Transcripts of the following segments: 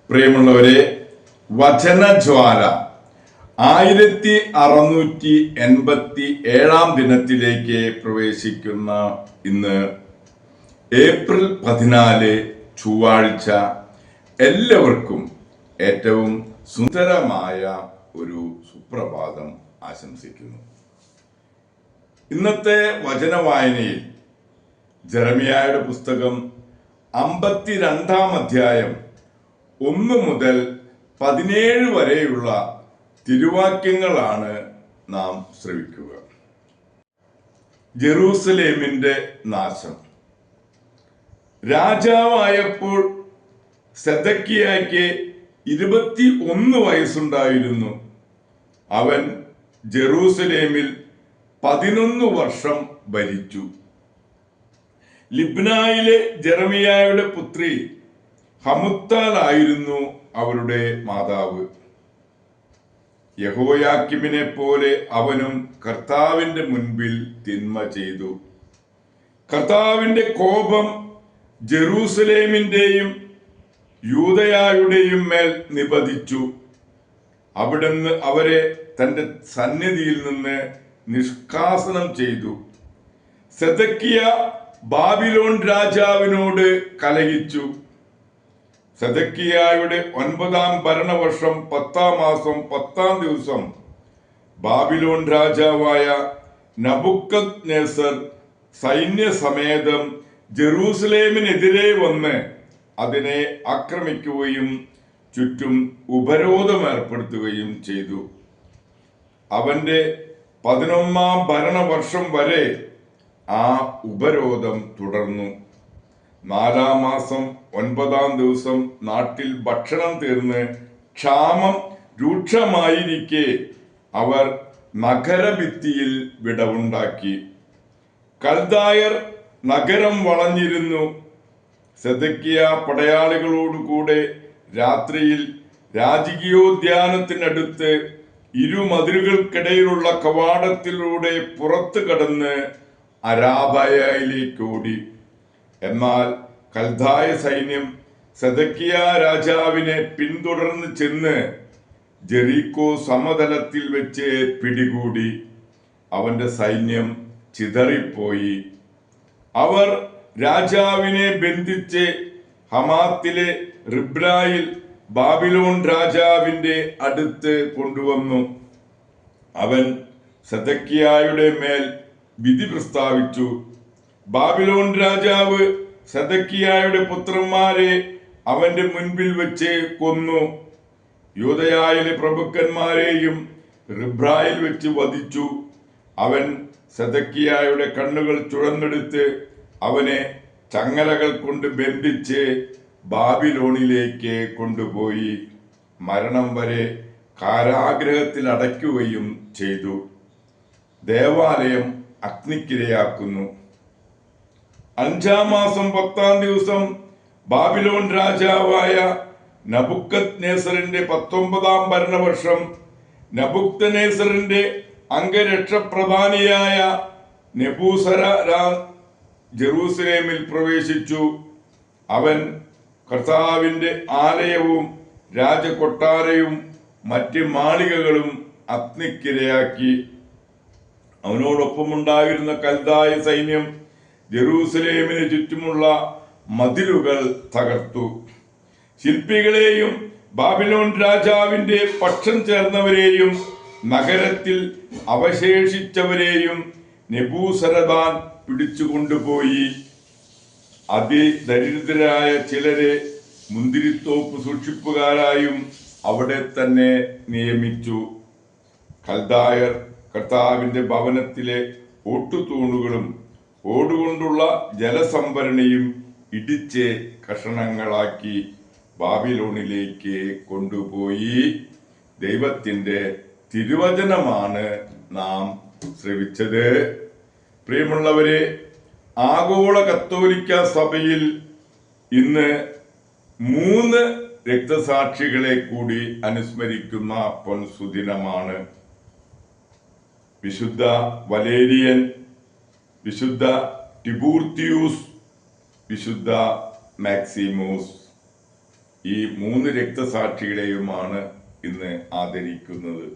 പ്രിയമുള്ളവരെ, വചനജ്വാല 1687 ദിനത്തിലേക്ക് പ്രവേശിക്കുന്ന ഇന്ന് ഏപ്രിൽ 14 ചൊവ്വാഴ്ച എല്ലാവർക്കും ഏറ്റവും സുന്ദരമായ ഒരു സുപ്രഭാതം ആശംസിക്കുന്നു. ഇന്നത്തെ വചന വായനയിൽ ജെറമിയായുടെ പുസ്തകം 52-ാം അധ്യായം 1 മുതൽ 17 വരെയുള്ള തിരുവാക്യങ്ങളാണ് നാം ശ്രവിക്കുക. ജെറൂസലേമിന്റെ നാശം. രാജാവായപ്പോൾ സെദക്കിയായ്ക്ക് 21 വയസ്സുണ്ടായിരുന്നു. അവൻ ജെറൂസലേമിൽ 11 വർഷം ഭരിച്ചു. ലിബ്നായിലെ ജെറമിയായുടെ പുത്രി ഹമുത്താൽ ആയിരുന്നു അവരുടെ മാതാവ്. യഹോയാക്കിമിനെ പോലെ അവനും കർത്താവിന്റെ മുൻപിൽ തിന്മ ചെയ്തു. കർത്താവിന്റെ കോപം ജെറൂസലേമിന്റെയും യൂദയായുടെയും മേൽ നിപതിച്ചു. അവിടുന്ന് അവരെ തന്റെ സന്നിധിയിൽ നിന്ന് നിഷ്കാസനം ചെയ്തു. സെദക്കിയ ബാബിലോൺ രാജാവിനോട് കലഹിച്ചു. സെദക്കിയായുടെ 9-ാം ഭരണവർഷം 10-ാം മാസം 10-ാം ദിവസം ബാബിലോൺ രാജാവായ നബുക്കദ്നേസർ സൈന്യസമേതം ജെറൂസലേമിനെതിരെ വന്ന് അതിനെ ആക്രമിക്കുകയും ചുറ്റും ഉപരോധം ഏർപ്പെടുത്തുകയും ചെയ്തു. അവന്റെ 11-ാം ഭരണവർഷം വരെ ആ ഉപരോധം തുടർന്നു. 4-ാം മാസം 9-ാം ദിവസം നാട്ടിൽ ഭക്ഷണം തീർന്ന് ക്ഷാമം രൂക്ഷമായിരിക്കെ അവർ നഗരഭിത്തിയിൽ വിടവുണ്ടാക്കി. കൽദായർ നഗരം വളഞ്ഞിരുന്നു. സെദക്കിയ പടയാളികളോടുകൂടെ രാത്രിയിൽ രാജകീയോദ്യാനത്തിനടുത്ത് ഇരുമതിലുകൾക്കിടയിലുള്ള കവാടത്തിലൂടെ പുറത്തു കടന്ന് അരാബയയിലേക്ക് ഓടി. എന്നാൽ കൽദായ സൈന്യം സെദക്കിയ രാജാവിനെ പിന്തുടർന്ന് ചെന്ന് ജെറീക്കോ സമതലത്തിൽ വെച്ച് പിടികൂടി. അവന്റെ സൈന്യം ചിതറിപ്പോയി. അവർ രാജാവിനെ ബന്ധിച്ച് ഹമാത്തിലെ റിബ്ലായിൽ ബാബിലോൺ രാജാവിന്റെ അടുത്ത് കൊണ്ടുവന്നു. അവൻ സെദക്കിയായുടെ മേൽ വിധി പ്രസ്താവിച്ചു. ബാബിലോൺ രാജാവ് സെദക്കിയായുടെ പുത്രന്മാരെ അവന്റെ മുൻപിൽ വെച്ച് കൊന്നു. യൂദയായിലെ പ്രഭുക്കന്മാരെയും റിബ്ലായിൽ വെച്ച് വധിച്ചു. അവൻ സെദക്കിയായുടെ കണ്ണുകൾ ചുഴന്നെടുത്ത് അവനെ ചങ്ങലകൾ കൊണ്ട് ബന്ധിച്ച് ബാബിലോണിലേക്ക് കൊണ്ടുപോയി മരണം വരെ കാരാഗ്രഹത്തിൽ അടയ്ക്കുകയും ചെയ്തു. ദേവാലയം അഗ്നിക്കിരയാക്കുന്നു. 5-ാം മാസം 10-ാം ദിവസം ബാബിലോൺ രാജാവായ നബുക്കദ്നേസറിന്റെ 19-ാം ഭരണവർഷം നബുക്കദ്നേസറിന്റെ അംഗരക്ഷപ്രധാനിയായ നെബൂസരാദാൻ ജെറൂസലേമിൽ പ്രവേശിച്ചു. അവൻ കർത്താവിന്റെ ആലയവും രാജകൊട്ടാരവും മറ്റ് മാളികകളും അഗ്നിക്കിരയാക്കി. അവനോടൊപ്പമുണ്ടായിരുന്ന കൽദായ സൈന്യം ജെറൂസലേമിന് ചുറ്റുമുള്ള മതിലുകൾ തകർത്തു. ശില്പികളെയും ബാബിലോൺ രാജാവിന്റെ പക്ഷം ചേർന്നവരെയും നഗരത്തിൽ അവശേഷിച്ചവരെയും നെബൂസരദാൻ പിടിച്ചുകൊണ്ടുപോയി. അതിദരിദ്രരായ ചിലരെ മുന്തിരിത്തോപ്പ് സൂക്ഷിപ്പുകാരായും അവിടെ തന്നെ നിയമിച്ചു. കൽദായർ കർത്താവിന്റെ ഭവനത്തിലെ ഓട്ടുതൂണുകളും ഓടുകൊണ്ടുള്ള ജലസംഭരണിയും ഇടിച്ച് കഷണങ്ങളാക്കി ബാബിലോണിലേക്ക് കൊണ്ടുപോയി. ദൈവത്തിന്റെ തിരുവചനമാണ് നാം ശ്രവിച്ചത്. പ്രിയമുള്ളവരെ, ആഗോള കത്തോലിക്ക സഭയിൽ ഇന്ന് 3 രക്തസാക്ഷികളെ കൂടി അനുസ്മരിക്കുന്ന പൊൻസുദിനമാണ്. വിശുദ്ധ വലേരിയൻ, വിശുദ്ധ ടിബൂർത്തിയൂസ്, വിശുദ്ധ മാക്സിമോസ്. ഈ 3 രക്തസാക്ഷികളെയുമാണ് ഇന്ന് ആദരിക്കുന്നത്.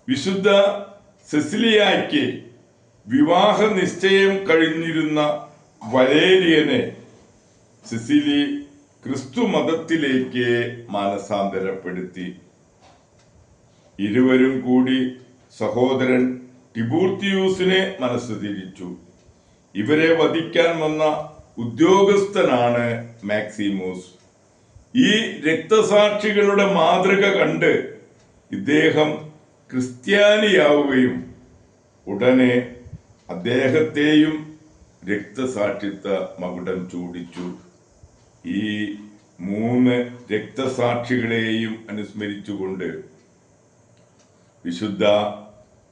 വിശുദ്ധ സെസിലിയായ്ക്ക് വിവാഹ നിശ്ചയം കഴിഞ്ഞിരുന്ന വലേരിയനെ സെസിലി ക്രിസ്തു മതത്തിലേക്ക് മാനസാന്തരപ്പെടുത്തി. ഇരുവരും കൂടി സഹോദരൻ ടിബൂർത്തിയൂസിനെ മനസ്സ് തിരിച്ചു. ഇവരെ വധിക്കാൻ വന്ന ഉദ്യോഗസ്ഥനാണ് മാക്സിമൂസ്. ഈ രക്തസാക്ഷികളുടെ മാതൃക കണ്ട് ഇദ്ദേഹം ക്രിസ്ത്യാനിയാവുകയും ഉടനെ അദ്ദേഹത്തെയും രക്തസാക്ഷിത്വ മകുടം ചൂടിച്ചു. ഈ 3 രക്തസാക്ഷികളെയും അനുസ്മരിച്ചുകൊണ്ട് വിശുദ്ധ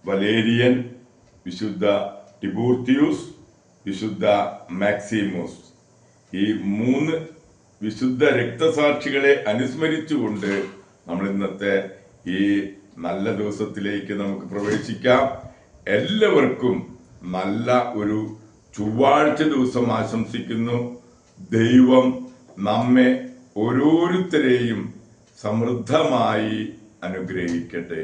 വലേരിയൻ, വിശുദ്ധ ടിബൂർത്തിയൂസ്, വിശുദ്ധ മാക്സിമൂസ്, ഈ 3 വിശുദ്ധ രക്തസാക്ഷികളെ അനുസ്മരിച്ചുകൊണ്ട് നമ്മൾ ഇന്നത്തെ ഈ നല്ല ദിവസത്തിലേക്ക് നമുക്ക് പ്രവേശിക്കാം. എല്ലാവർക്കും നല്ല ഒരു ചൊവ്വാഴ്ച ദിവസം ആശംസിക്കുന്നു. ദൈവം നമ്മെ ഓരോരുത്തരെയും സമൃദ്ധമായി അനുഗ്രഹിക്കട്ടെ.